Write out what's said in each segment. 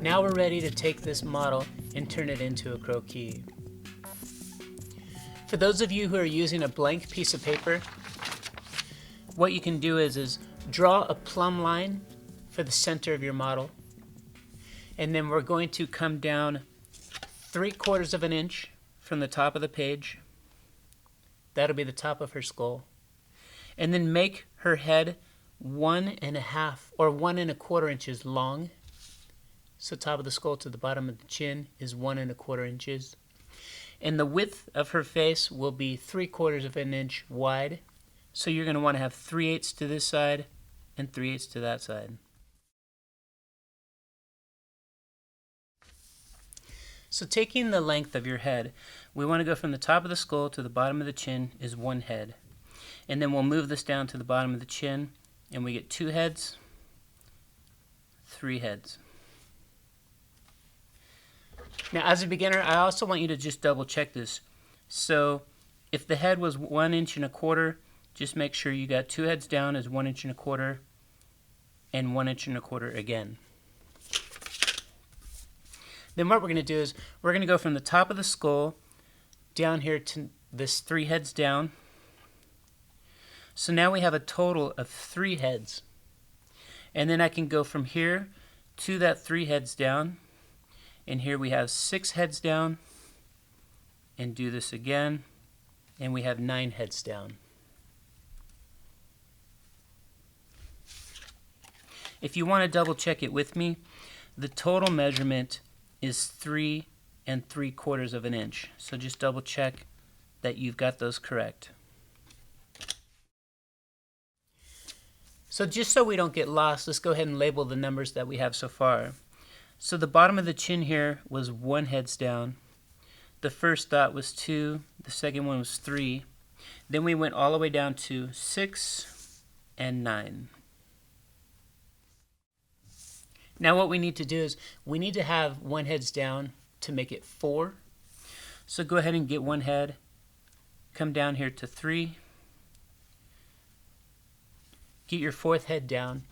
Now we're ready to take this model and turn it into a croquis. For those of you who are using a blank piece of paper, what you can do is draw a plumb line for the center of your model, and then we're going to come down 3/4 of an inch from the top of the page. That'll be the top of her skull. And then make her head 1.5 or 1.25 inches long. So top of the skull to the bottom of the chin is 1.25 inches. And the width of her face will be 3/4 of an inch wide. So you're going to want to have 3/8 to this side and 3/8 to that side. So taking the length of your head, we want to go from the top of the skull to the bottom of the chin is 1 head. And then we'll move this down to the bottom of the chin, and we get 2 heads, 3 heads. Now as a beginner, I also want you to just double check this. So if the head was 1.25 inches, just make sure you got 2 heads down as 1.25 inches and 1.25 inches again. Then what we're going to do is we're going to go from the top of the skull down here to this 3 heads down. So now we have a total of 3 heads. And then I can go from here to that 3 heads down. And here we have 6 heads down. And do this again. And we have 9 heads down. If you want to double check it with me, the total measurement is 3 3/4 of an inch. So just double check that you've got those correct. So just so we don't get lost, let's go ahead and label the numbers that we have so far. So the bottom of the chin here was 1 heads down. The first dot was 2, the second one was 3. Then we went all the way down to 6 and 9. Now what we need to do is we need to have 1 heads down to make it 4. So go ahead and get 1 head, come down here to 3, get your 4th head down,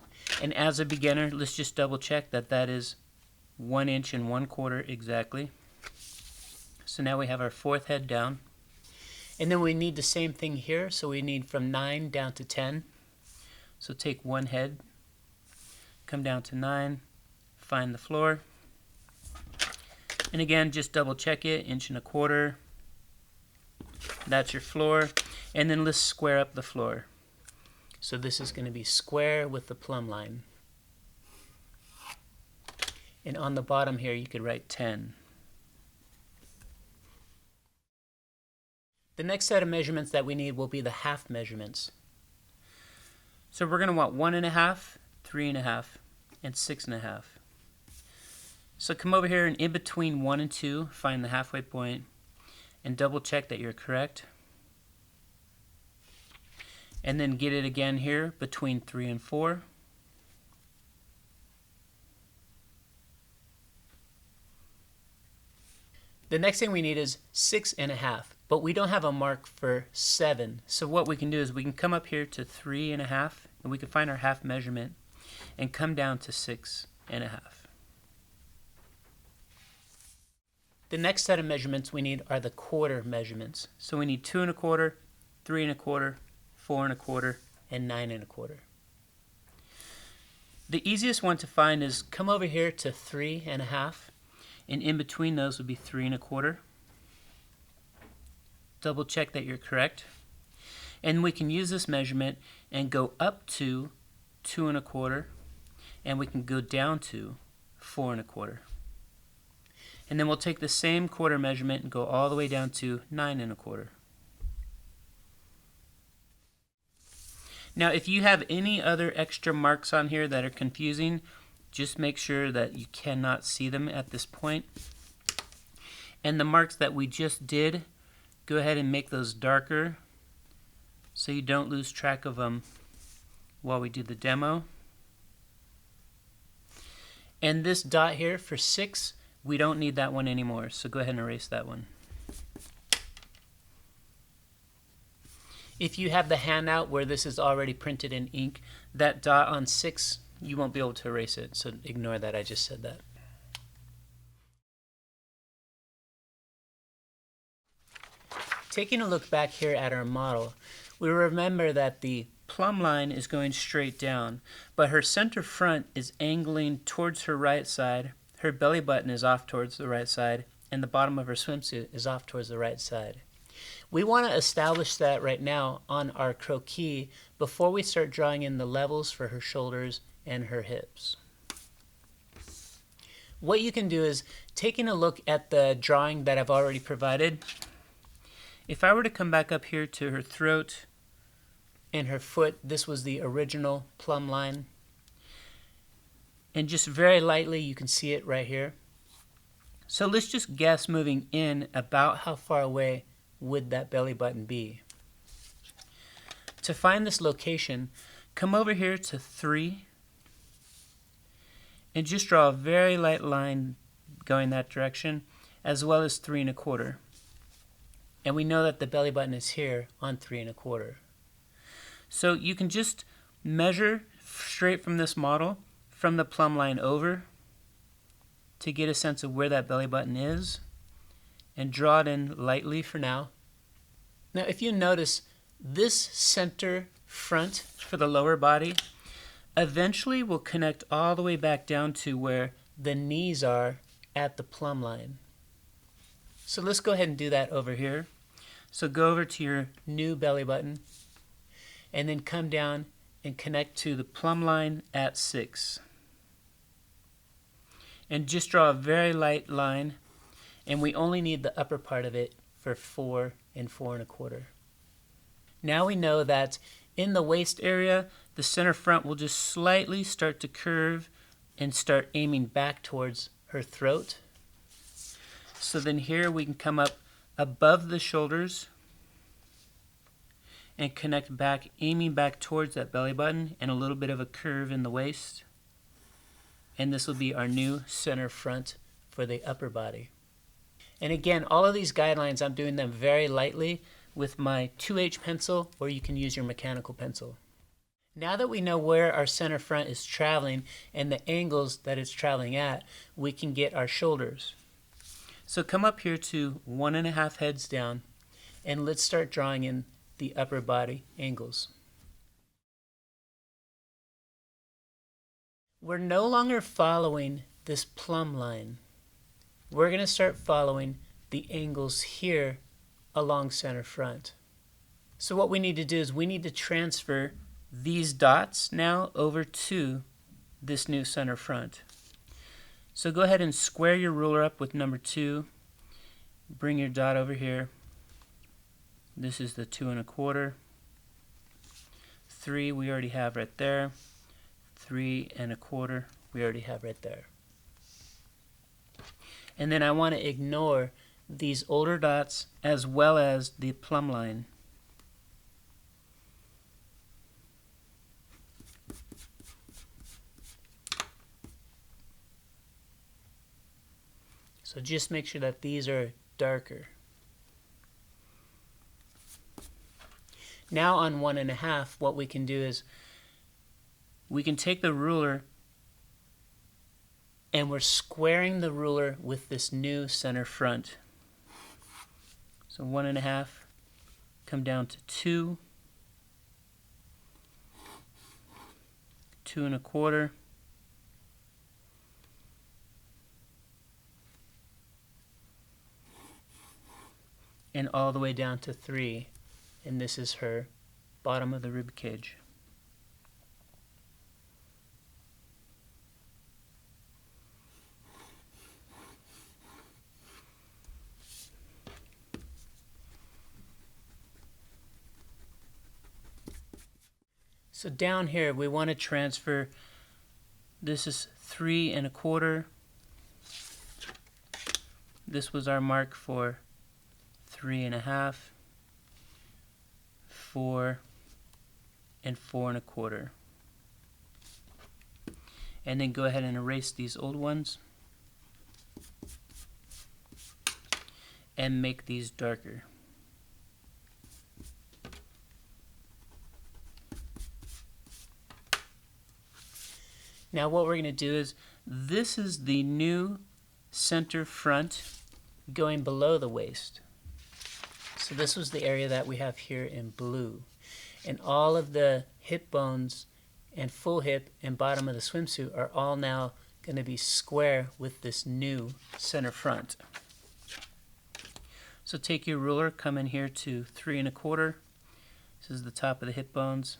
and as a beginner, let's just double check that that is 1 1/4 inches exactly. So now we have our 4th head down. And then we need the same thing here, so we need from 9 down to 10. So take 1 head, come down to 9, find the floor, and again just double check it, 1.25 inches. That's your floor, and then let's square up the floor. So this is going to be square with the plumb line. And on the bottom here you could write 10. The next set of measurements that we need will be the half measurements. So we're going to want 1.5, 3.5, and 6.5. So come over here and in between 1 and 2, find the halfway point and double check that you're correct. And then get it again here between 3 and 4. The next thing we need is 6.5, but we don't have a mark for 7. So what we can do is we can come up here to 3.5 and we can find our half measurement and come down to 6.5. The next set of measurements we need are the quarter measurements. So we need 2.25, 3.25, 4.25, and 9.25. The easiest one to find is come over here to 3.5, and in between those would be 3.25. Double check that you're correct. And we can use this measurement and go up to 2.25, and we can go down to 4.25. And then we'll take the same quarter measurement and go all the way down to 9.25. Now if you have any other extra marks on here that are confusing, just make sure that you cannot see them at this point. And the marks that we just did, go ahead and make those darker so you don't lose track of them while we do the demo. And this dot here for 6, we don't need that one anymore, so go ahead and erase that one. If you have the handout where this is already printed in ink, that dot on 6, you won't be able to erase it, so ignore that, I just said that. Taking a look back here at our model, we remember that the plumb line is going straight down, but her center front is angling towards her right side, her belly button is off towards the right side, and the bottom of her swimsuit is off towards the right side. We want to establish that right now on our croquis before we start drawing in the levels for her shoulders and her hips. What you can do is, taking a look at the drawing that I've already provided, if I were to come back up here to her throat and her foot, this was the original plumb line. And just very lightly, you can see it right here. So let's just guess moving in about how far away would that belly button be. To find this location, come over here to 3 and just draw a very light line going that direction, as well as 3 1/4. And we know that the belly button is here on 3 1/4. So you can just measure straight from this model, from the plumb line over, to get a sense of where that belly button is, and draw it in lightly for now. Now if you notice, this center front for the lower body eventually will connect all the way back down to where the knees are at the plumb line. So let's go ahead and do that over here. So go over to your new belly button and then come down and connect to the plumb line at 6. And just draw a very light line, and we only need the upper part of it for 4 and 4 1/4. Now we know that in the waist area, the center front will just slightly start to curve and start aiming back towards her throat. So then here we can come up above the shoulders and connect back, aiming back towards that belly button, and a little bit of a curve in the waist. And this will be our new center front for the upper body. And again, all of these guidelines, I'm doing them very lightly with my 2H pencil, or you can use your mechanical pencil. Now that we know where our center front is traveling and the angles that it's traveling at, we can get our shoulders. So come up here to 1 1/2 heads down, and let's start drawing in the upper body angles. We're no longer following this plumb line. We're going to start following the angles here along center front. So what we need to do is we need to transfer these dots now over to this new center front. So go ahead and square your ruler up with number 2. Bring your dot over here. This is the 2 1/4. 3 we already have right there. 3 1/4 we already have right there. And then I want to ignore these older dots as well as the plumb line. So just make sure that these are darker. Now on 1 1/2, what we can do is we can take the ruler and we're squaring the ruler with this new center front. So 1 1/2, come down to 2, 2 1/4, and all the way down to 3, and this is her bottom of the rib cage. So down here we want to transfer, this is 3 1/4. This was our mark for 3 1/2, 4, and 4 1/4. And then go ahead and erase these old ones and make these darker. Now what we're going to do is, this is the new center front going below the waist. So this was the area that we have here in blue. And all of the hip bones and full hip and bottom of the swimsuit are all now going to be square with this new center front. So take your ruler, come in here to 3 1/4. This is the top of the hip bones.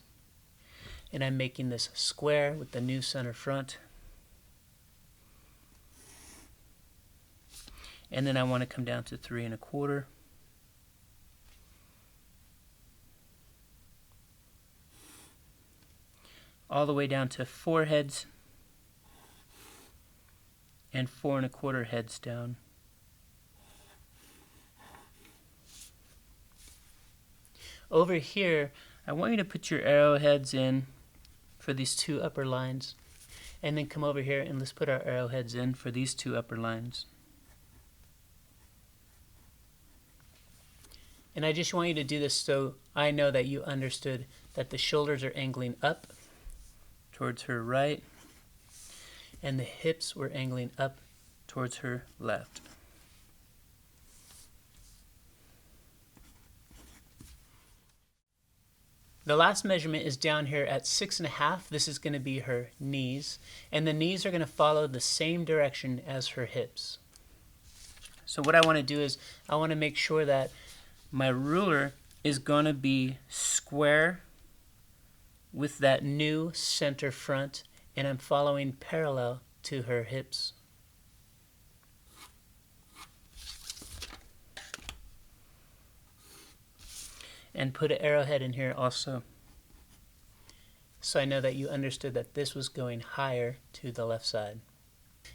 And I'm making this square with the new center front. And then I want to come down to 3 1/4. All the way down to 4 heads and 4 1/4 heads down. Over here, I want you to put your arrowheads in for these 2 upper lines, and then come over here and let's put our arrowheads in for these 2 upper lines. And I just want you to do this so I know that you understood that the shoulders are angling up towards her right, and the hips were angling up towards her left. The last measurement is down here at 6 1/2. This is going to be her knees, and the knees are going to follow the same direction as her hips. So what I want to do is I want to make sure that my ruler is going to be square with that new center front, and I'm following parallel to her hips. And put an arrowhead in here also, so I know that you understood that this was going higher to the left side.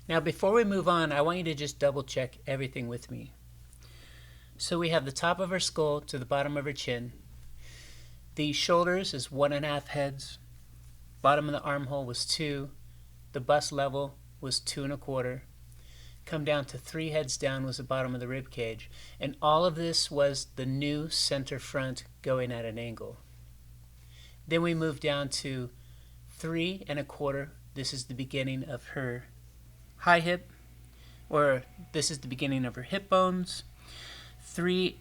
Now before we move on, I want you to just double check everything with me. So we have the top of her skull to the bottom of her chin. The shoulders is 1 1/2 heads. Bottom of the armhole was 2. The bust level was 2 1/4. Come down to 3 heads down was the bottom of the rib cage. And all of this was the new center front going at an angle. Then we move down to 3 1/4. This is the beginning of her high hip, or this is the beginning of her hip bones. 3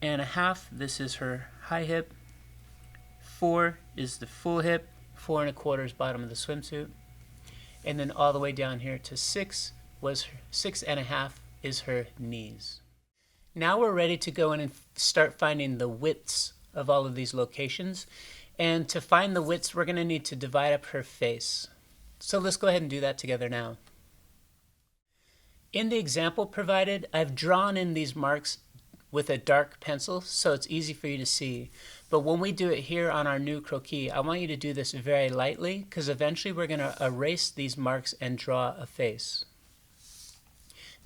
1/2, this is her high hip. 4 is the full hip. 4 1/4 is bottom of the swimsuit. And then all the way down here to 6 was 6 1/2 is her knees. Now we're ready to go in and start finding the widths of all of these locations. And to find the widths, we're going to need to divide up her face. So let's go ahead and do that together now. In the example provided, I've drawn in these marks with a dark pencil, so it's easy for you to see. But when we do it here on our new croquis, I want you to do this very lightly, because eventually we're going to erase these marks and draw a face.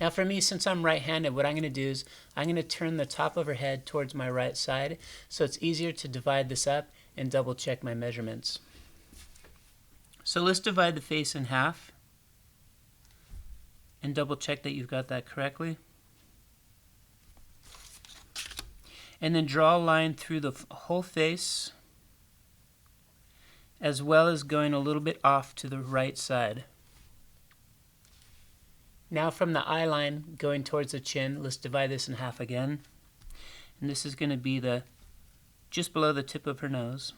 Now for me, since I'm right-handed, what I'm going to do is I'm going to turn the top of her head towards my right side, so it's easier to divide this up and double check my measurements. So let's divide the face in half and double check that you've got that correctly. And then draw a line through the whole face, as well as going a little bit off to the right side. Now from the eye line going towards the chin, let's divide this in half again. And this is going to be the just below the tip of her nose.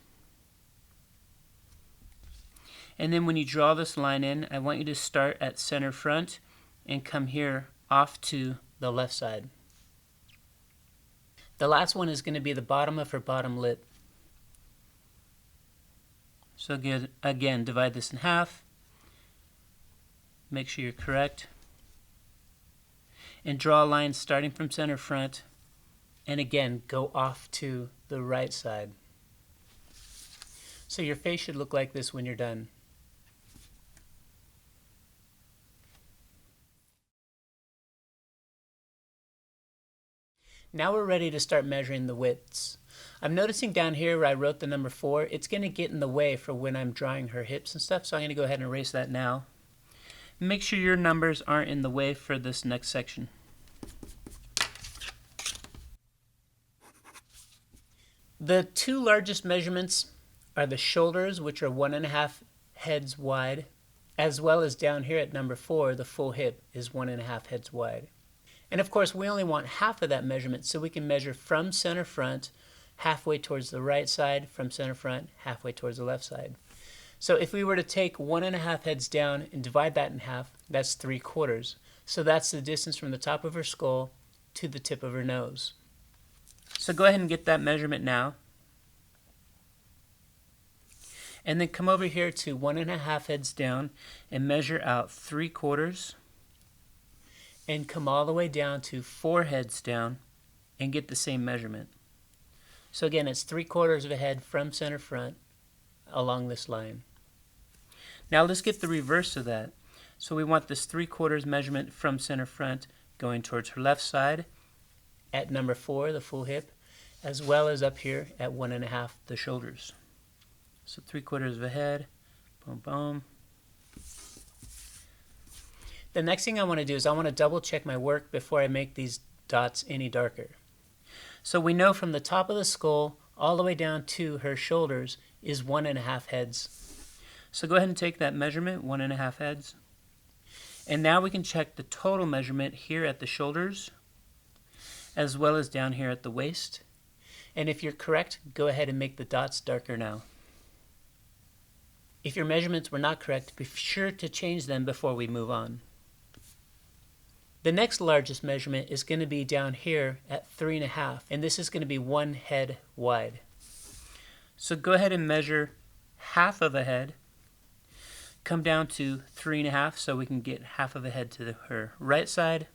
And then when you draw this line in, I want you to start at center front and come here off to the left side. The last one is going to be the bottom of her bottom lip. So again, divide this in half. Make sure you're correct. And draw a line starting from center front, and again go off to the right side. So your face should look like this when you're done. Now we're ready to start measuring the widths. I'm noticing down here where I wrote the number 4, it's going to get in the way for when I'm drawing her hips and stuff, so I'm going to go ahead and erase that now. Make sure your numbers aren't in the way for this next section. The 2 largest measurements are the shoulders, which are 1 1/2 heads wide, as well as down here at number 4, the full hip is 1 1/2 heads wide. And of course, we only want half of that measurement, so we can measure from center front halfway towards the right side, from center front halfway towards the left side. So if we were to take 1.5 heads down and divide that in half, that's 3/4. So that's the distance from the top of her skull to the tip of her nose. So go ahead and get that measurement now. And then come over here to 1.5 heads down and measure out 3/4. And come all the way down to 4 heads down and get the same measurement. So again, it's 3/4 of a head from center front along this line. Now let's get the reverse of that. So we want this 3/4 measurement from center front going towards her left side at number 4, the full hip, as well as up here at 1.5, the shoulders. So 3/4 of a head, boom, boom. The next thing I want to do is I want to double check my work before I make these dots any darker. So we know from the top of the skull all the way down to her shoulders is 1.5 heads. So go ahead and take that measurement, 1.5 heads. And now we can check the total measurement here at the shoulders, as well as down here at the waist. And if you're correct, go ahead and make the dots darker now. If your measurements were not correct, be sure to change them before we move on. The next largest measurement is going to be down here at 3.5, and this is going to be 1 head wide. So go ahead and measure half of a head. Come down to 3.5 so we can get half of a head to her right side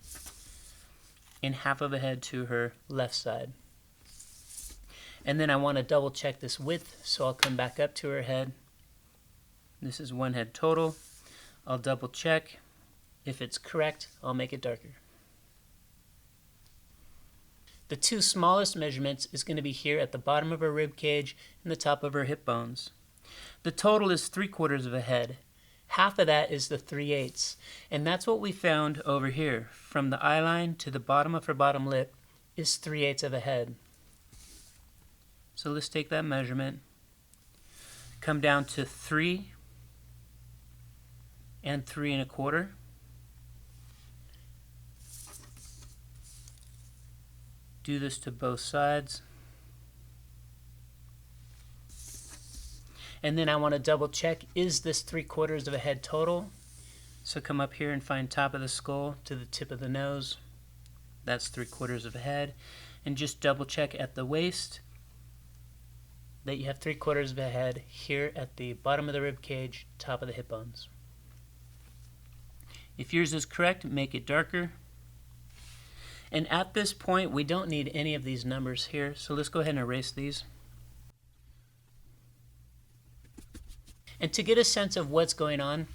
and half of a head to her left side. And then I want to double check this width, so I'll come back up to her head. This is 1 head total. I'll double check. If it's correct, I'll make it darker. The 2 smallest measurements is going to be here at the bottom of her rib cage and the top of her hip bones. The total is 3/4 of a head. Half of that is the 3/8, and that's what we found over here. From the eye line to the bottom of her bottom lip is 3/8 of a head. So let's take that measurement, come down to 3 and 3 1/4. Do this to both sides. And then I want to double check, is this 3/4 of a head total? So come up here and find top of the skull to the tip of the nose. That's 3/4 of a head. And just double check at the waist that you have 3/4 of a head here at the bottom of the rib cage, top of the hip bones. If yours is correct, make it darker. And at this point, we don't need any of these numbers here, so let's go ahead and erase these. And to get a sense of what's going on,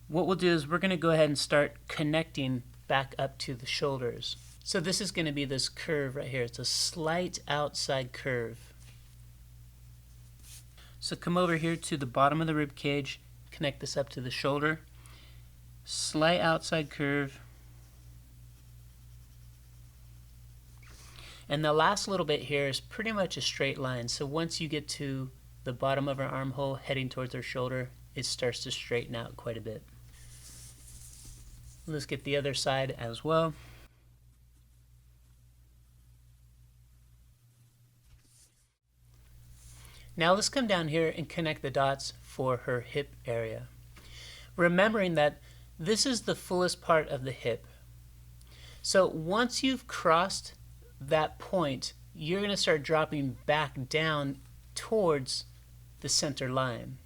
what we'll do is we're going to go ahead and start connecting back up to the shoulders. So this is going to be this curve right here. It's a slight outside curve. So come over here to the bottom of the rib cage, connect this up to the shoulder. Slight outside curve. And the last little bit here is pretty much a straight line. So once you get to the bottom of her armhole heading towards her shoulder, it starts to straighten out quite a bit. Let's get the other side as well. Now let's come down here and connect the dots for her hip area. Remembering that this is the fullest part of the hip. So once you've crossed that point, you're going to start dropping back down towards the center line.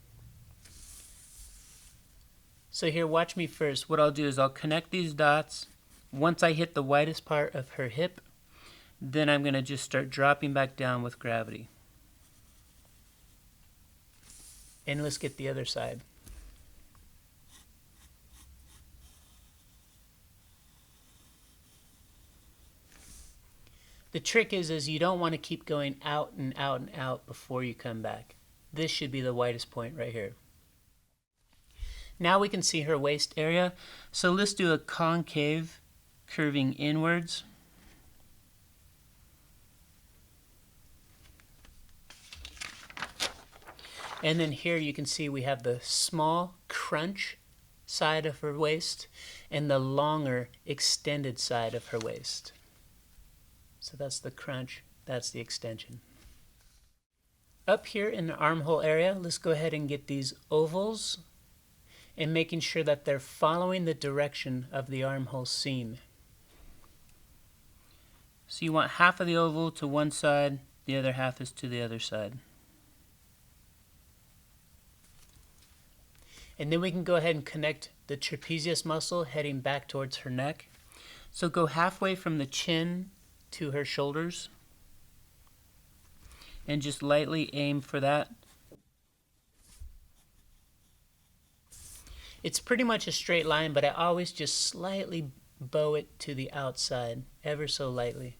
So here, watch me first. What I'll do is I'll connect these dots. Once I hit the widest part of her hip, then I'm going to just start dropping back down with gravity. And let's get the other side. The trick is you don't want to keep going out and out and out before you come back. This should be the widest point right here. Now we can see her waist area. So let's do a concave curving inwards. And then here you can see we have the small crunch side of her waist and the longer extended side of her waist. So that's the crunch, that's the extension. Up here in the armhole area, let's go ahead and get these ovals and making sure that they're following the direction of the armhole seam. So you want half of the oval to one side, the other half is to the other side. And then we can go ahead and connect the trapezius muscle heading back towards her neck. So go halfway from the chin to her shoulders and just lightly aim for that. It's pretty much a straight line, but I always just slightly bow it to the outside, ever so lightly.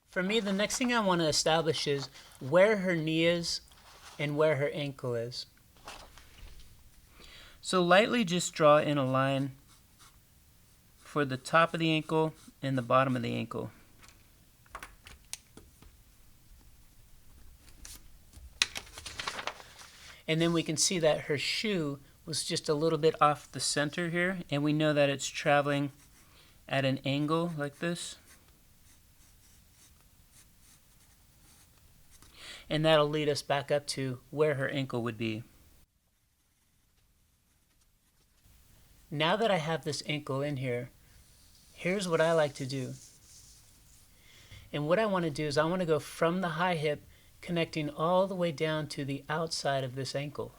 For me, the next thing I want to establish is where her knee is and where her ankle is. So lightly just draw in a line for the top of the ankle and the bottom of the ankle. And then we can see that her shoe was just a little bit off the center here, and we know that it's traveling at an angle like this. And that'll lead us back up to where her ankle would be. Now that I have this ankle in here, here's what I like to do. And what I want to do is I want to go from the high hip, connecting all the way down to the outside of this ankle.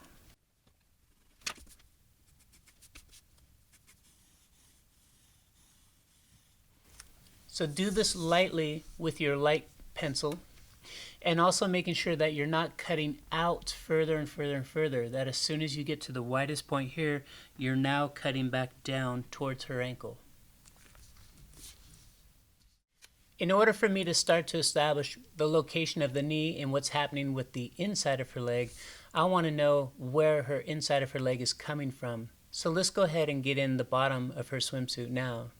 So do this lightly with your light pencil, and also making sure that you're not cutting out further and further and further, that as soon as you get to the widest point here, you're now cutting back down towards her ankle. In order for me to start to establish the location of the knee and what's happening with the inside of her leg, I want to know where her inside of her leg is coming from. So let's go ahead and get in the bottom of her swimsuit now.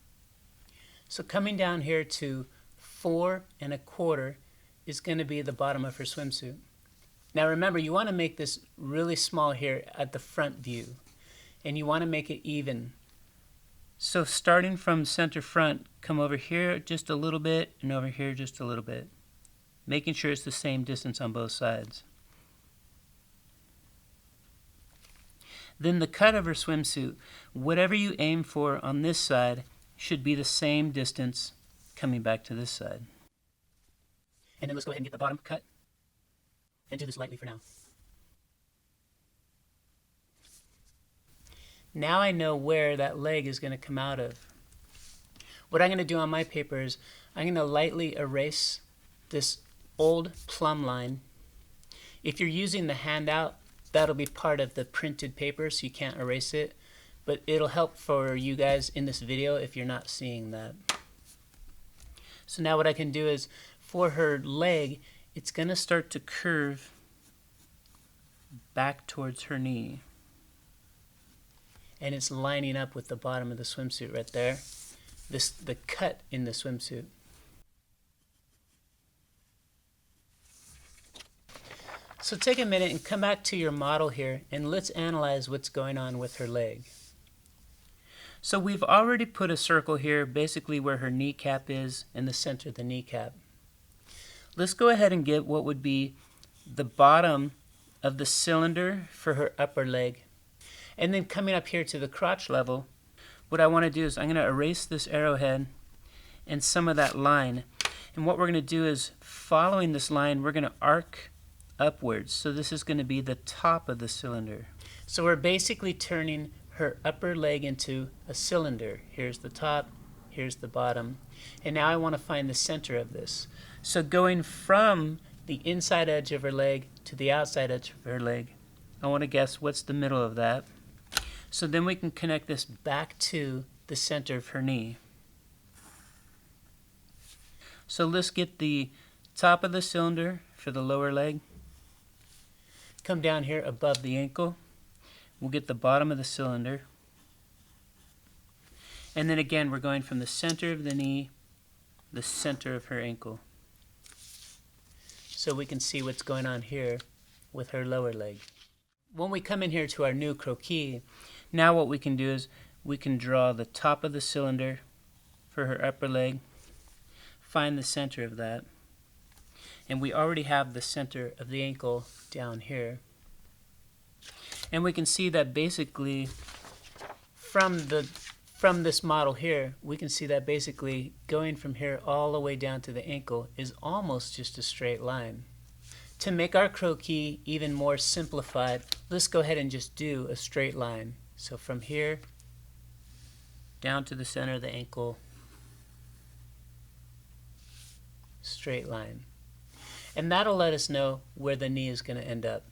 So coming down here to 4 1/4 is going to be the bottom of her swimsuit. Now remember, you want to make this really small here at the front view, and you want to make it even. So starting from center front, come over here just a little bit and over here just a little bit, making sure it's the same distance on both sides. Then the cut of her swimsuit, whatever you aim for on this side should be the same distance coming back to this side. And then let's go ahead and get the bottom cut and do this lightly for now. Now I know where that leg is going to come out of. What I'm going to do on my paper is I'm going to lightly erase this old plumb line. If you're using the handout, that'll be part of the printed paper, so you can't erase it. But it'll help for you guys in this video if you're not seeing that. So now what I can do is, for her leg, it's going to start to curve back towards her knee. And it's lining up with the bottom of the swimsuit right there. The cut in the swimsuit. So take a minute and come back to your model here, and let's analyze what's going on with her leg. So we've already put a circle here, basically where her kneecap is in the center of the kneecap. Let's go ahead and get what would be the bottom of the cylinder for her upper leg. And then coming up here to the crotch level, what I want to do is I'm going to erase this arrowhead and some of that line. And what we're going to do is, following this line, we're going to arc upwards. So this is going to be the top of the cylinder. So we're basically turning her upper leg into a cylinder. Here's the top, here's the bottom. And now I want to find the center of this. So going from the inside edge of her leg to the outside edge of her leg, I want to guess what's the middle of that. So then we can connect this back to the center of her knee. So let's get the top of the cylinder for the lower leg. Come down here above the ankle. We'll get the bottom of the cylinder. And then again, we're going from the center of the knee, the center of her ankle. So we can see what's going on here with her lower leg. when we come in here to our new croquis, now what we can do is we can draw the top of the cylinder for her upper leg, find the center of that, and we already have the center of the ankle down here. And we can see that basically from this model here, we can see that basically going from here all the way down to the ankle is almost just a straight line. To make our croquis even more simplified, let's go ahead and just do a straight line. So from here down to the center of the ankle, straight line. And that'll let us know where the knee is going to end up.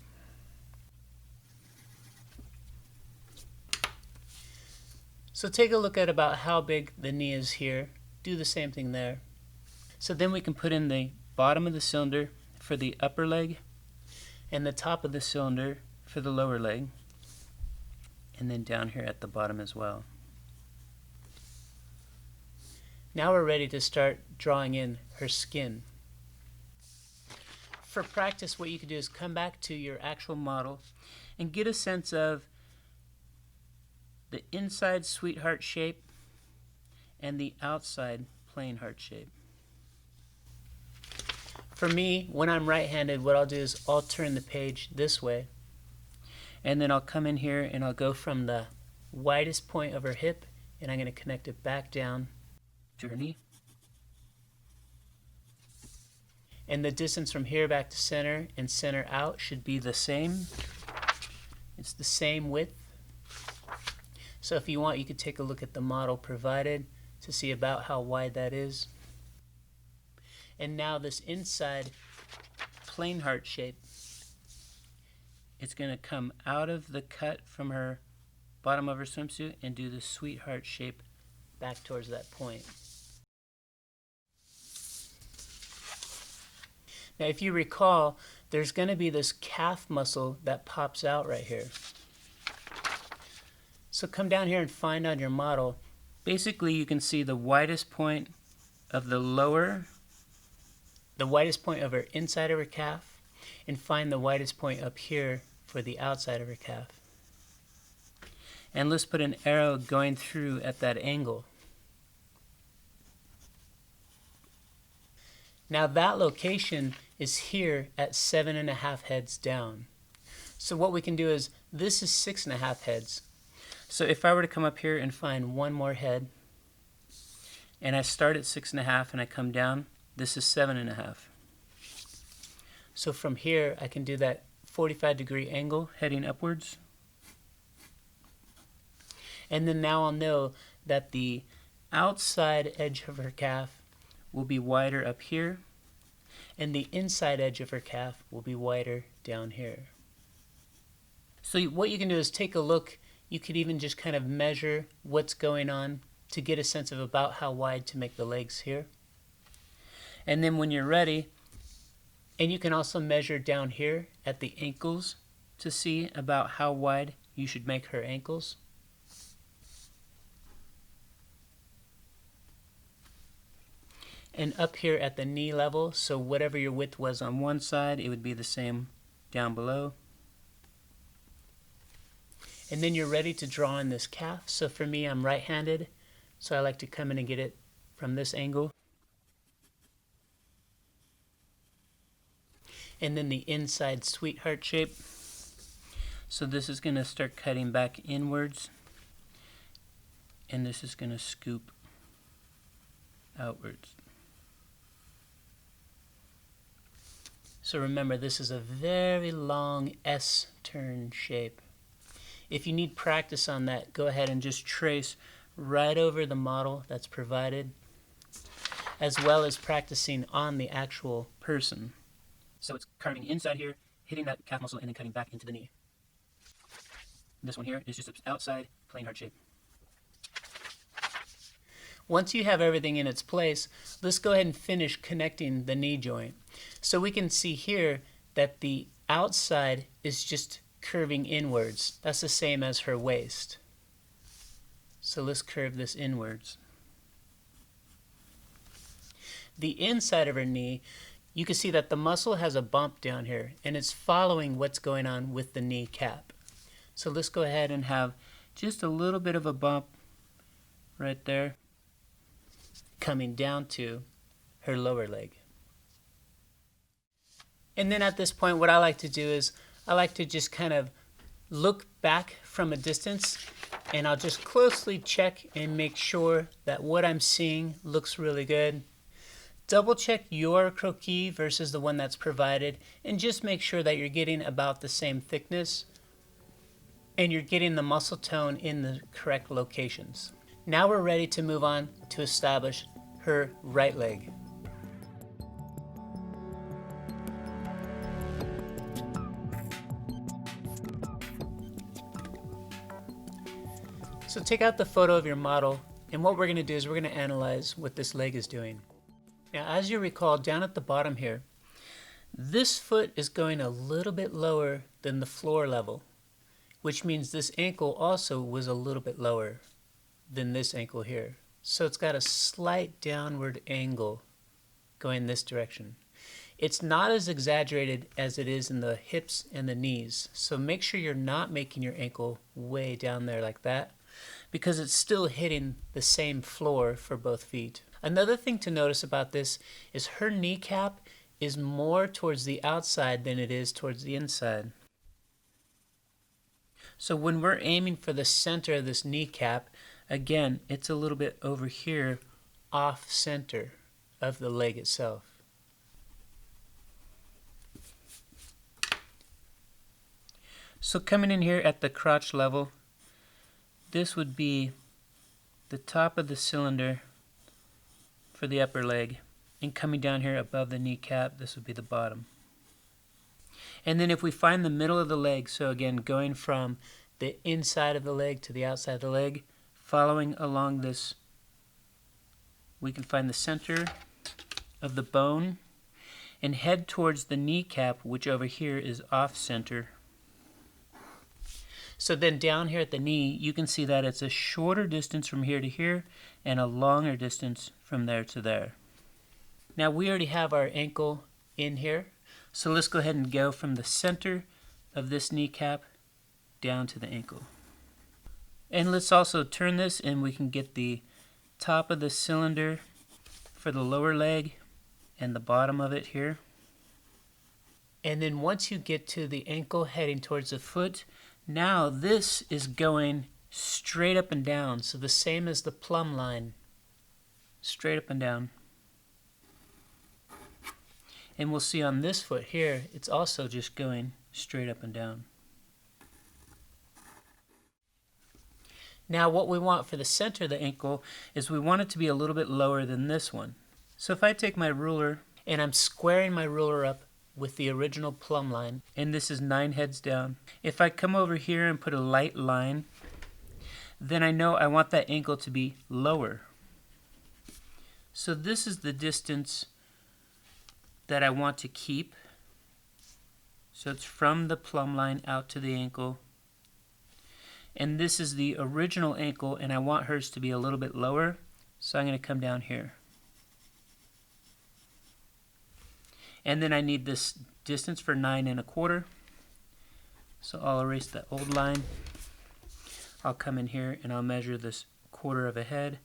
So take a look at about how big the knee is here. Do the same thing there. So then we can put in the bottom of the cylinder for the upper leg and the top of the cylinder for the lower leg, and then down here at the bottom as well. Now we're ready to start drawing in her skin. For practice, what you can do is come back to your actual model and get a sense of the inside sweetheart shape and the outside plain heart shape. For me, when I'm right-handed, what I'll do is I'll turn the page this way, and then I'll come in here and I'll go from the widest point of her hip, and I'm going to connect it back down to her knee. And the distance from here back to center and center out should be the same. It's the same width. So if you want, you could take a look at the model provided to see about how wide that is. And now this inside plain heart shape, it's going to come out of the cut from her bottom of her swimsuit and do the sweetheart shape back towards that point. Now if you recall, there's going to be this calf muscle that pops out right here. So come down here and find on your model. Basically you can see the widest point of the widest point of her inside of her calf, and find the widest point up here for the outside of her calf. And let's put an arrow going through at that angle. Now that location is here at 7.5 heads down. So what we can do is, this is 6.5 heads. So if I were to come up here and find one more head, and I start at 6.5 and I come down, this is 7.5. So from here I can do that 45-degree angle heading upwards. And then now I'll know that the outside edge of her calf will be wider up here, and the inside edge of her calf will be wider down here. So what you can do is take a look. You could even just kind of measure what's going on to get a sense of about how wide to make the legs here. And then when you're ready, and you can also measure down here at the ankles to see about how wide you should make her ankles. And up here at the knee level, so whatever your width was on one side, it would be the same down below. And then you're ready to draw in this calf. So for me, I'm right-handed, so I like to come in and get it from this angle. And then the inside sweetheart shape. So this is going to start cutting back inwards, and this is going to scoop outwards. So remember, this is a very long S-turn shape. If you need practice on that, go ahead and just trace right over the model that's provided, as well as practicing on the actual person. So it's carving inside here, hitting that calf muscle, and then cutting back into the knee. This one here is just an outside plain heart shape. Once you have everything in its place, let's go ahead and finish connecting the knee joint. So we can see here that the outside is just curving inwards. That's the same as her waist. So let's curve this inwards. The inside of her knee, you can see that the muscle has a bump down here, and it's following what's going on with the knee cap. So let's go ahead and have just a little bit of a bump right there coming down to her lower leg. And then at this point, what I like to do is I like to just kind of look back from a distance, and I'll just closely check and make sure that what I'm seeing looks really good. Double check your croquis versus the one that's provided, and just make sure that you're getting about the same thickness and you're getting the muscle tone in the correct locations. Now we're ready to move on to establish her right leg. So take out the photo of your model, and what we're going to do is we're going to analyze what this leg is doing. Now, as you recall, down at the bottom here, this foot is going a little bit lower than the floor level, which means this ankle also was a little bit lower than this ankle here. So it's got a slight downward angle going this direction. It's not as exaggerated as it is in the hips and the knees, so make sure you're not making your ankle way down there like that, because it's still hitting the same floor for both feet. Another thing to notice about this is her kneecap is more towards the outside than it is towards the inside. So when we're aiming for the center of this kneecap, again, it's a little bit over here off center of the leg itself. So coming in here at the crotch level, this would be the top of the cylinder for the upper leg, and coming down here above the kneecap, this would be the bottom. And then if we find the middle of the leg, so again going from the inside of the leg to the outside of the leg, following along this, we can find the center of the bone and head towards the kneecap, which over here is off center. So then down here at the knee, you can see that it's a shorter distance from here to here and a longer distance from there to there. Now we already have our ankle in here, so let's go ahead and go from the center of this kneecap down to the ankle. And let's also turn this, and we can get the top of the cylinder for the lower leg and the bottom of it here. And then once you get to the ankle heading towards the foot, now this is going straight up and down, so the same as the plumb line, straight up and down. And we'll see on this foot here, it's also just going straight up and down. Now what we want for the center of the ankle is we want it to be a little bit lower than this one. So if I take my ruler and I'm squaring my ruler up with the original plumb line, and this is 9 heads down. If I come over here and put a light line, then I know I want that ankle to be lower. So this is the distance that I want to keep. So it's from the plumb line out to the ankle. And this is the original ankle, and I want hers to be a little bit lower, so I'm going to come down here. And then I need this distance for 9 1/4. So I'll erase that old line. I'll come in here and I'll measure this 1/4 of a head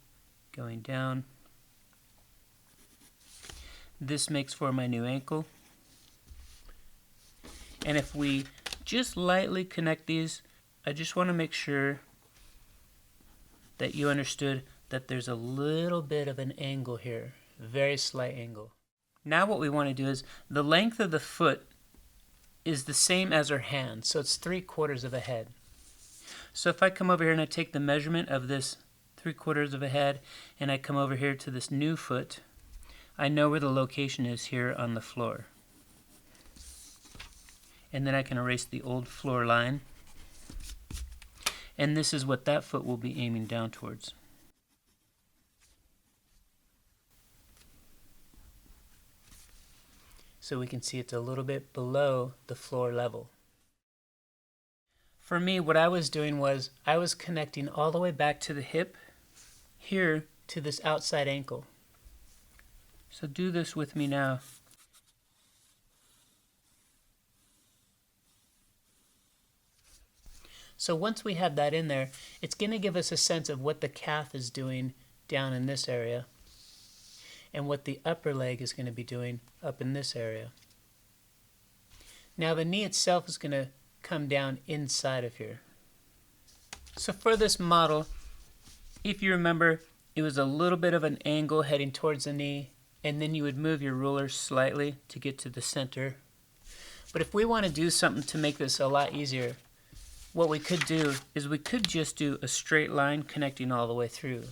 going down. This makes for my new ankle. And if we just lightly connect these, I just want to make sure that you understood that there's a little bit of an angle here, a very slight angle. Now what we want to do is the length of the foot is the same as her hand, so it's 3/4 of a head. So if I come over here and I take the measurement of this 3/4 of a head and I come over here to this new foot, I know where the location is here on the floor. And then I can erase the old floor line. And this is what that foot will be aiming down towards. So we can see it's a little bit below the floor level. For me, what I was doing was I was connecting all the way back to the hip here to this outside ankle. So do this with me now. So once we have that in there, it's going to give us a sense of what the calf is doing down in this area and what the upper leg is going to be doing up in this area. Now the knee itself is going to come down inside of here. So for this model, if you remember, it was a little bit of an angle heading towards the knee, and then you would move your ruler slightly to get to the center. But if we want to do something to make this a lot easier, what we could do is we could just do a straight line connecting all the way through.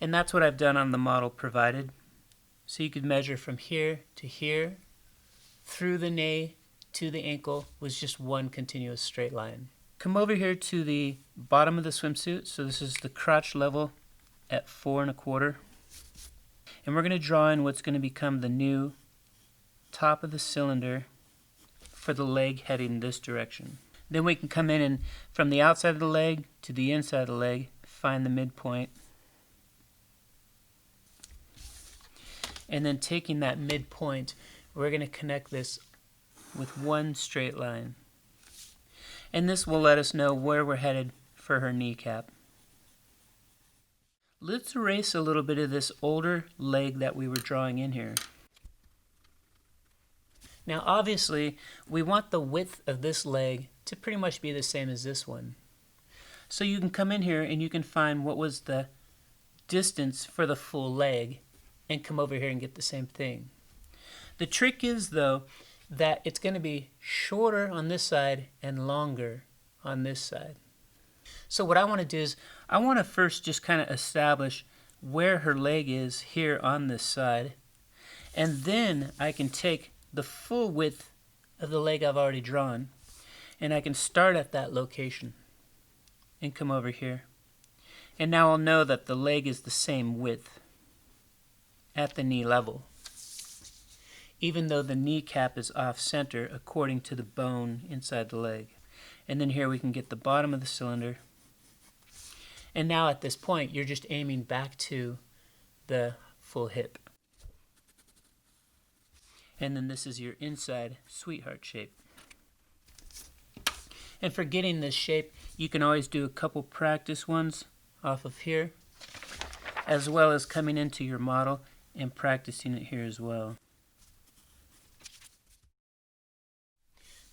And that's what I've done on the model provided. So you could measure from here to here, through the knee to the ankle was just one continuous straight line. Come over here to the bottom of the swimsuit. So this is the crotch level at 4 1/4. And we're going to draw in what's going to become the new top of the cylinder for the leg heading this direction. Then we can come in and from the outside of the leg to the inside of the leg, find the midpoint. And then taking that midpoint, we're going to connect this with one straight line. And this will let us know where we're headed for her kneecap. Let's erase a little bit of this older leg that we were drawing in here. Now obviously, we want the width of this leg to pretty much be the same as this one. So you can come in here and you can find what was the distance for the full leg and come over here and get the same thing. The trick is though that it's going to be shorter on this side and longer on this side. So what I want to do is I want to first just kind of establish where her leg is here on this side, and then I can take the full width of the leg I've already drawn and I can start at that location and come over here. And now I'll know that the leg is the same width at the knee level, even though the kneecap is off center according to the bone inside the leg. And then here we can get the bottom of the cylinder. And now at this point, you're just aiming back to the full hip. And then this is your inside sweetheart shape. And for getting this shape, you can always do a couple practice ones off of here, as well as coming into your model and practicing it here as well.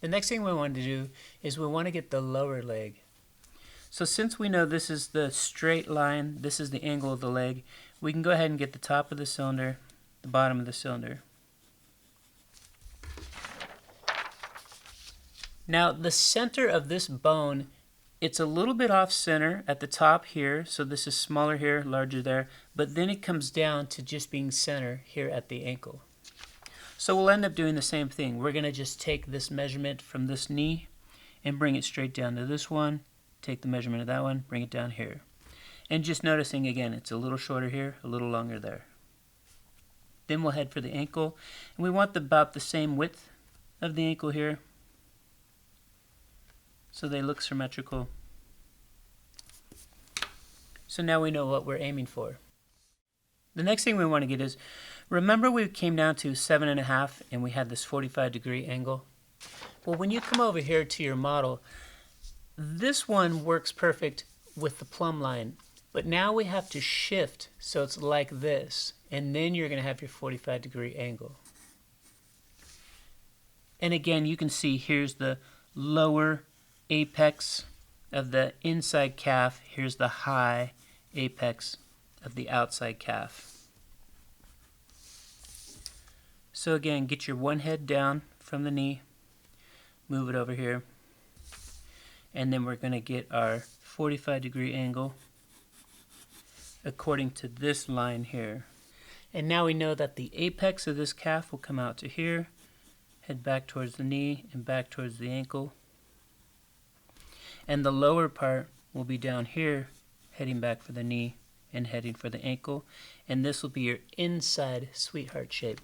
The next thing we want to do is we want to get the lower leg. So since we know this is the straight line, this is the angle of the leg, we can go ahead and get the top of the cylinder, the bottom of the cylinder. Now the center of this bone, it's a little bit off center at the top here, so this is smaller here, larger there, but then it comes down to just being center here at the ankle. So we'll end up doing the same thing. We're going to just take this measurement from this knee and bring it straight down to this one, take the measurement of that one, bring it down here. And just noticing again, it's a little shorter here, a little longer there. Then we'll head for the ankle, and we want about the same width of the ankle here, so they look symmetrical. So now we know what we're aiming for. The next thing we want to get is, remember we came down to 7.5 and we had this 45-degree angle? Well, when you come over here to your model, this one works perfect with the plumb line, but now we have to shift so it's like this, and then you're going to have your 45-degree angle. And again, you can see here's the lower apex of the inside calf, here's the high apex of the outside calf. So again, get your one head down from the knee, move it over here, and then we're going to get our 45-degree angle according to this line here. And now we know that the apex of this calf will come out to here, head back towards the knee and back towards the ankle. And the lower part will be down here, heading back for the knee and heading for the ankle. And this will be your inside sweetheart shape.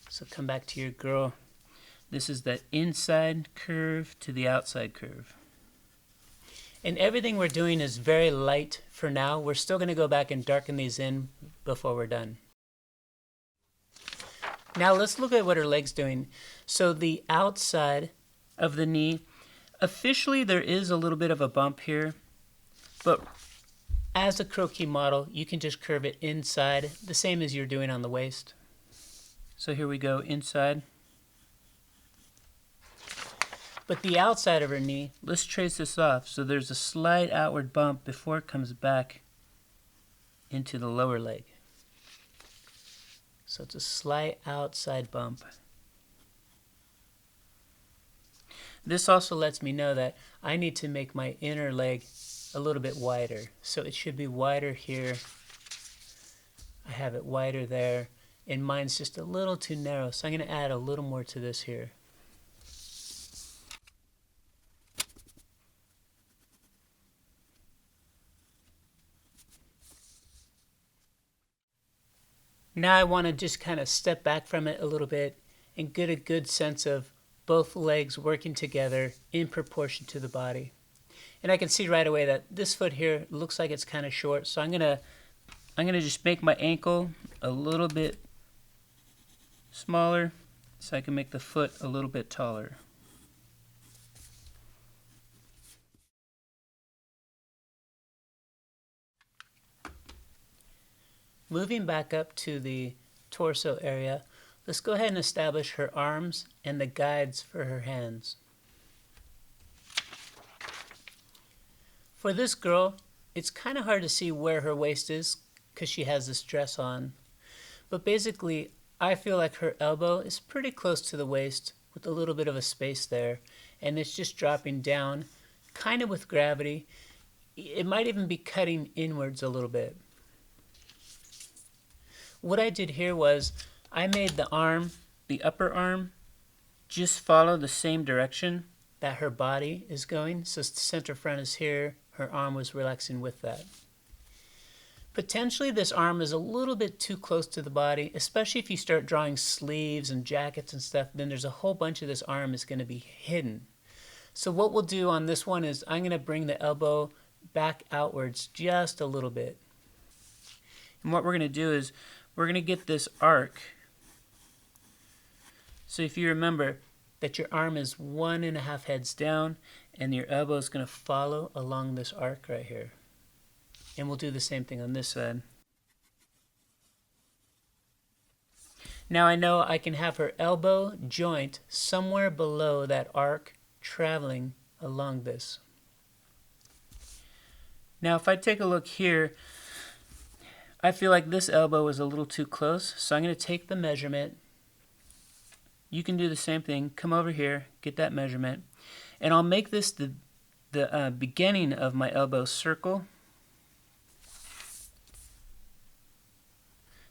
So come back to your girl. This is the inside curve to the outside curve. And everything we're doing is very light for now. We're still going to go back and darken these in before we're done. Now let's look at what her leg's doing. So the outside of the knee, Officially, there is a little bit of a bump here, but as a Croquis model, you can just curve it inside, the same as you're doing on the waist. So here we go, inside. But the outside of her knee, let's trace this off. So there's a slight outward bump before it comes back into the lower leg. So it's a slight outside bump. This also lets me know that I need to make my inner leg a little bit wider. So it should be wider here. I have it wider there. And mine's just a little too narrow. So I'm going to add a little more to this here. Now I want to just kind of step back from it a little bit and get a good sense of both legs working together in proportion to the body. And I can see right away that this foot here looks like it's kind of short, so I'm gonna just make my ankle a little bit smaller so I can make the foot a little bit taller. Moving back up to the torso area, let's go ahead and establish her arms and the guides for her hands. For this girl, it's kind of hard to see where her waist is because she has this dress on. But basically, I feel like her elbow is pretty close to the waist with a little bit of a space there. And it's just dropping down, kind of with gravity. It might even be cutting inwards a little bit. What I did here was I made the arm, the upper arm, just follow the same direction that her body is going. So the center front is here, her arm was relaxing with that. Potentially this arm is a little bit too close to the body, especially if you start drawing sleeves and jackets and stuff, then there's a whole bunch of this arm is going to be hidden. So what we'll do on this one is I'm going to bring the elbow back outwards just a little bit. And what we're going to do is we're going to get this arc. So if you remember that your arm is 1.5 heads down and your elbow is going to follow along this arc right here. And we'll do the same thing on this side. Now I know I can have her elbow joint somewhere below that arc traveling along this. Now if I take a look here, I feel like this elbow is a little too close, so I'm going to take the measurement. You can do the same thing. Come over here, get that measurement, and I'll make this the beginning of my elbow circle.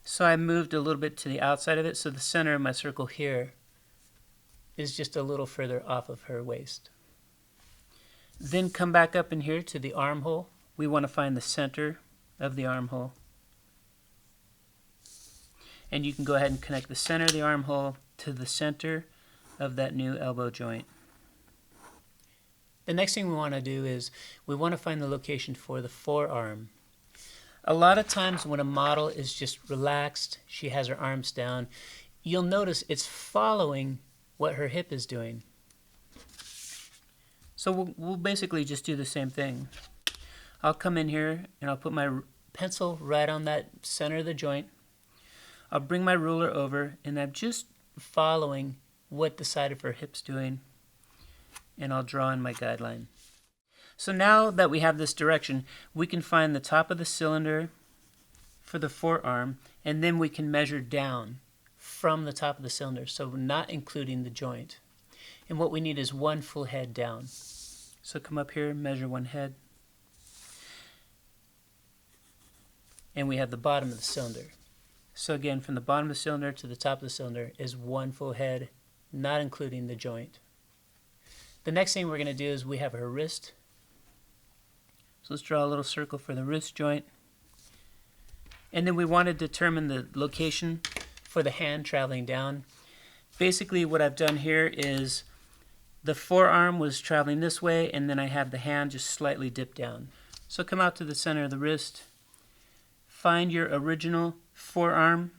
So I moved a little bit to the outside of it, so the center of my circle here is just a little further off of her waist. Then come back up in here to the armhole. We want to find the center of the armhole. And you can go ahead and connect the center of the armhole to the center of that new elbow joint. The next thing we want to do is we want to find the location for the forearm. A lot of times when a model is just relaxed, she has her arms down, you'll notice it's following what her hip is doing. So we'll basically just do the same thing. I'll come in here and I'll put my pencil right on that center of the joint. I'll bring my ruler over and I'm just following what the side of her hip's doing, and I'll draw in my guideline. So now that we have this direction, we can find the top of the cylinder for the forearm, and then we can measure down from the top of the cylinder, so not including the joint. And what we need is one full head down. So come up here, measure one head. And we have the bottom of the cylinder. So again, from the bottom of the cylinder to the top of the cylinder is one full head, not including the joint. The next thing we're going to do is we have her wrist. So let's draw a little circle for the wrist joint. And then we want to determine the location for the hand traveling down. Basically what I've done here is the forearm was traveling this way, and then I have the hand just slightly dipped down. So come out to the center of the wrist, find your original forearm,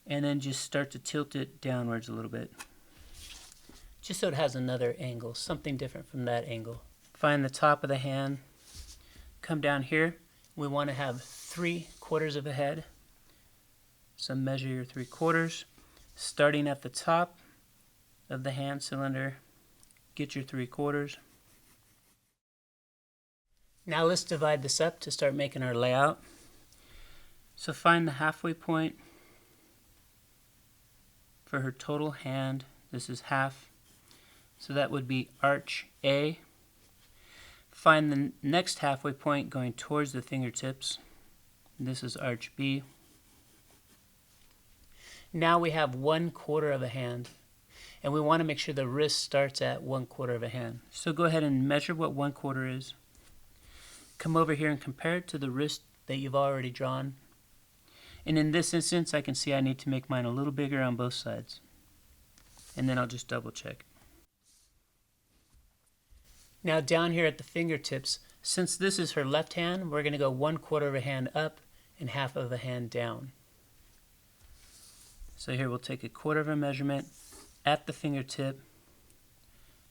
and then just start to tilt it downwards a little bit. just so it has another angle, something different from that angle. Find the top of the hand, come down here. We want to have 3/4 of a head. So measure your 3/4, starting at the top of the hand cylinder, get your 3/4. Now let's divide this up to start making our layout. So find the halfway point for her total hand. This is half, so that would be arch A. Find the next halfway point going towards the fingertips. This is arch B. Now we have 1/4 of a hand, and we want to make sure the wrist starts at 1/4 of a hand. So go ahead and measure what 1/4 is. Come over here and compare it to the wrist that you've already drawn. And in this instance, I can see I need to make mine a little bigger on both sides. And then I'll just double check. Now down here at the fingertips, since this is her left hand, we're going to go 1/4 of a hand up and half of a hand down. So here we'll take 1/4 of a measurement at the fingertip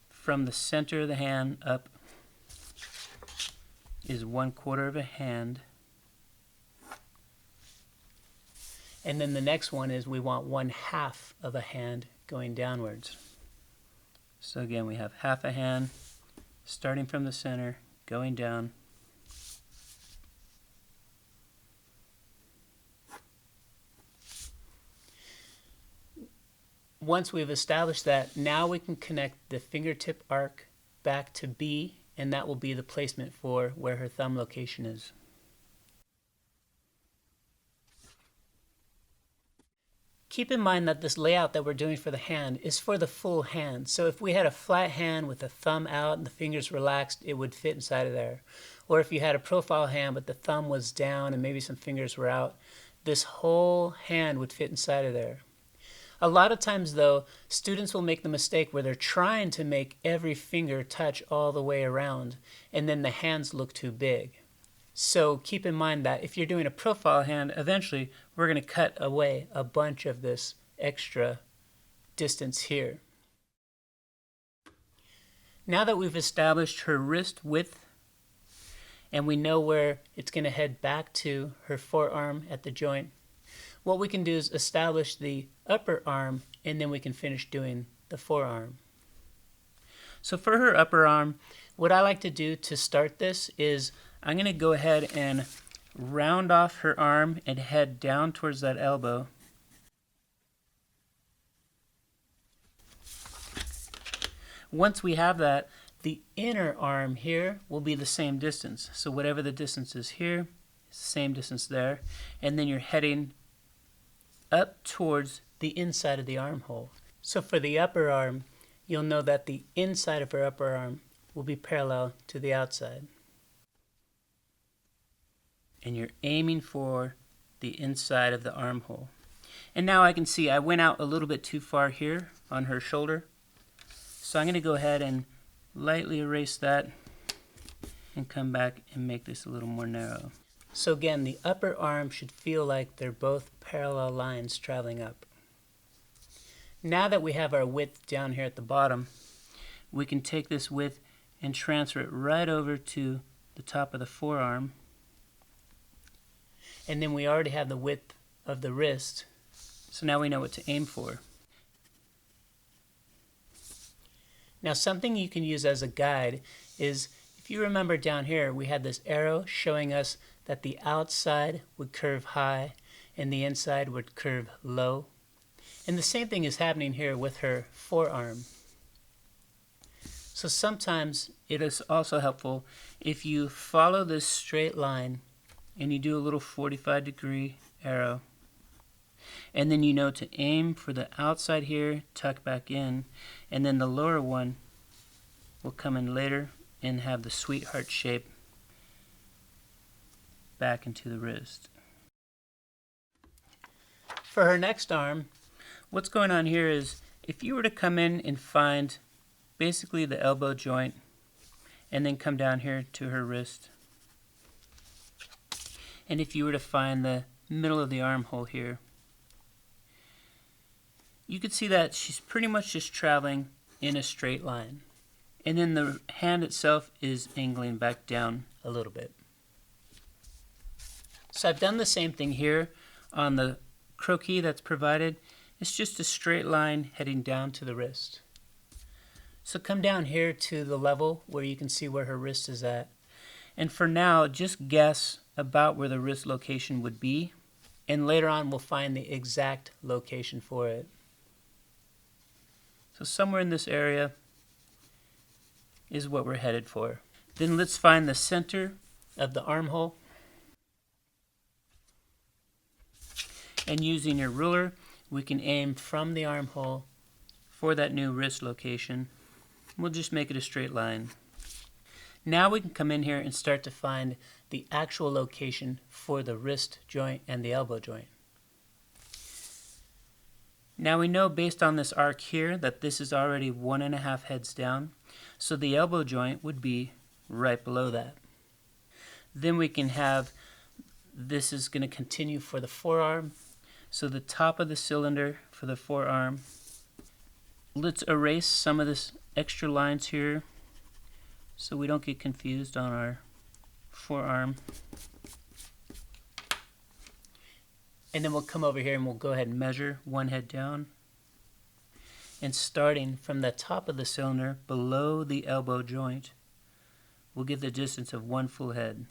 from the center of the hand up is 1/4 of a hand. And then the next one is we want 1/2 of a hand going downwards. So again, we have half a hand starting from the center, going down. Once we've established that, now we can connect the fingertip arc back to B, and that will be the placement for where her thumb location is. Keep in mind that this layout that we're doing for the hand is for the full hand. So if we had a flat hand with the thumb out and the fingers relaxed, it would fit inside of there. Or if you had a profile hand but the thumb was down and maybe some fingers were out, this whole hand would fit inside of there. A lot of times though, students will make the mistake where they're trying to make every finger touch all the way around, and then the hands look too big. So keep in mind that if you're doing a profile hand, eventually we're going to cut away a bunch of this extra distance here. Now that we've established her wrist width and we know where it's going to head back to her forearm at the joint, what we can do is establish the upper arm, and then we can finish doing the forearm. So for her upper arm, what I like to do to start this is I'm going to go ahead and round off her arm and head down towards that elbow. Once we have that, the inner arm here will be the same distance. So whatever the distance is here, same distance there. And then you're heading up towards the inside of the armhole. So for the upper arm, you'll know that the inside of her upper arm will be parallel to the outside. And you're aiming for the inside of the armhole. And now I can see I went out a little bit too far here on her shoulder. So I'm going to go ahead and lightly erase that and come back and make this a little more narrow. So again, the upper arm should feel like they're both parallel lines traveling up. Now that we have our width down here at the bottom, we can take this width and transfer it right over to the top of the forearm. And then we already have the width of the wrist, so now we know what to aim for. Now something you can use as a guide is, if you remember down here, we had this arrow showing us that the outside would curve high and the inside would curve low. And the same thing is happening here with her forearm. So sometimes it is also helpful if you follow this straight line and you do a little 45-degree arrow, and then you know to aim for the outside here, tuck back in, and then the lower one will come in later and have the sweetheart shape back into the wrist. For her next arm, what's going on here is if you were to come in and find basically the elbow joint and then come down here to her wrist, and if you were to find the middle of the armhole here, you could see that she's pretty much just traveling in a straight line. And then the hand itself is angling back down a little bit. So I've done the same thing here on the croquis that's provided. It's just a straight line heading down to the wrist. So come down here to the level where you can see where her wrist is at. And for now, just guess about where the wrist location would be. And later on, we'll find the exact location for it. So somewhere in this area is what we're headed for. Then let's find the center of the armhole. And using your ruler, we can aim from the armhole for that new wrist location. We'll just make it a straight line. Now we can come in here and start to find the actual location for the wrist joint and the elbow joint. Now we know based on this arc here that this is already 1.5 heads down, so the elbow joint would be right below that. Then we can have, this is going to continue for the forearm, so the top of the cylinder for the forearm. Let's erase some of this extra lines here so we don't get confused on our forearm. And then we'll come over here and we'll go ahead and measure one head down. And starting from the top of the cylinder below the elbow joint, we'll get the distance of 1 full head.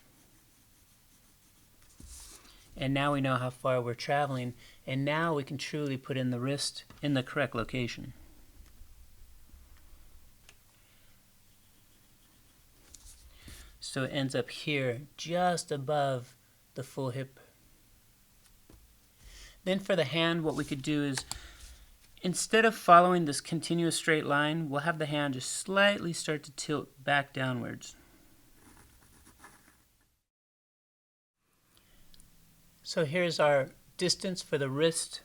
And now we know how far we're traveling, and now we can truly put in the wrist in the correct location. So it ends up here, just above the full hip. Then for the hand, what we could do is, instead of following this continuous straight line, we'll have the hand just slightly start to tilt back downwards. So here's our distance for the wrist.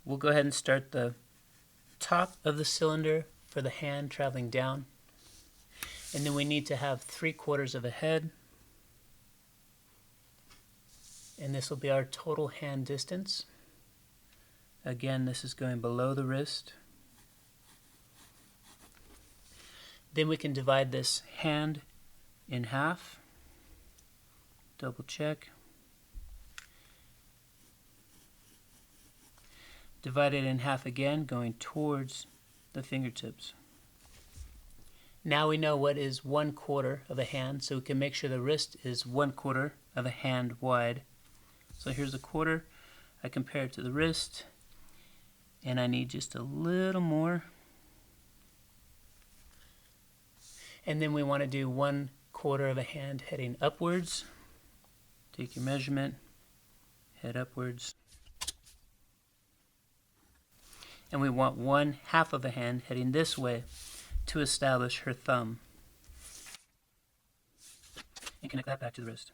We'll go ahead and start the top of the cylinder for the hand traveling down. And then we need to have 3/4 of a head. And this will be our total hand distance. Again, this is going below the wrist. Then we can divide this hand in half. Double check. Divide it in half again, going towards the fingertips. Now we know what is 1/4 of a hand, so we can make sure the wrist is 1/4 of a hand wide. So here's a quarter. I compare it to the wrist, and I need just a little more. And then we want to do 1/4 of a hand heading upwards. Take your measurement, head upwards. And we want 1/2 of a hand heading this way to establish her thumb. And connect that back to the wrist.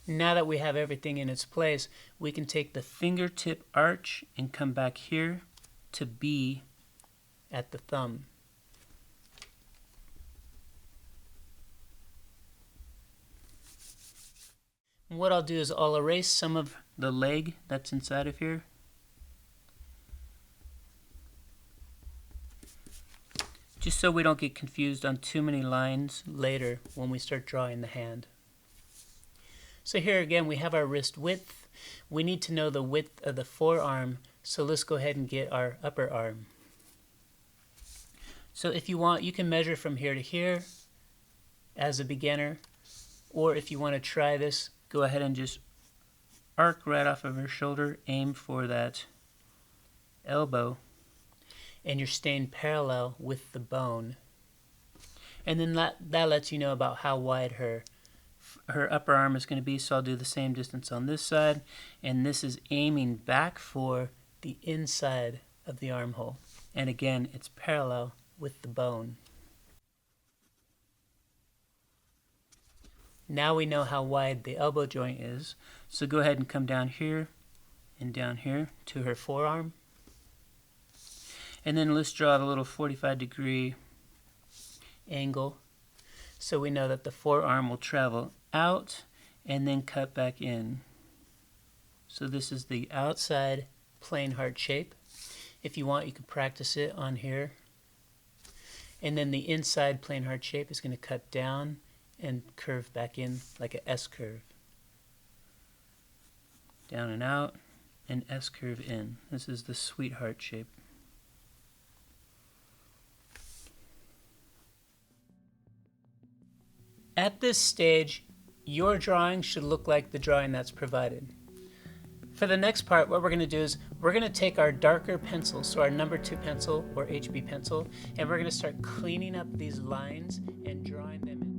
Now that we have everything in its place, we can take the fingertip arch and come back here to be at the thumb. And what I'll do is I'll erase some of the leg that's inside of here. Just so we don't get confused on too many lines later when we start drawing the hand. So here again we have our wrist width. We need to know the width of the forearm, so let's go ahead and get our upper arm. So if you want, you can measure from here to here as a beginner, or if you want to try this, go ahead and just arc right off of her shoulder, aim for that elbow, and you're staying parallel with the bone. And then that lets you know about how wide her upper arm is going to be. So I'll do the same distance on this side, and this is aiming back for the inside of the armhole. And again, it's parallel with the bone. Now we know how wide the elbow joint is, so go ahead and come down here and down here to her forearm. And then let's draw the little 45-degree angle, so we know that the forearm will travel out and then cut back in. So this is the outside plain heart shape. If you want, you can practice it on here. And then the inside plain heart shape is going to cut down and curve back in like an S curve. Down and out, and S curve in. This is the sweetheart shape. At this stage, your drawing should look like the drawing that's provided. For the next part, what we're going to do is we're going to take our darker pencil, so our number 2 pencil or HB pencil, and we're going to start cleaning up these lines and drawing them in.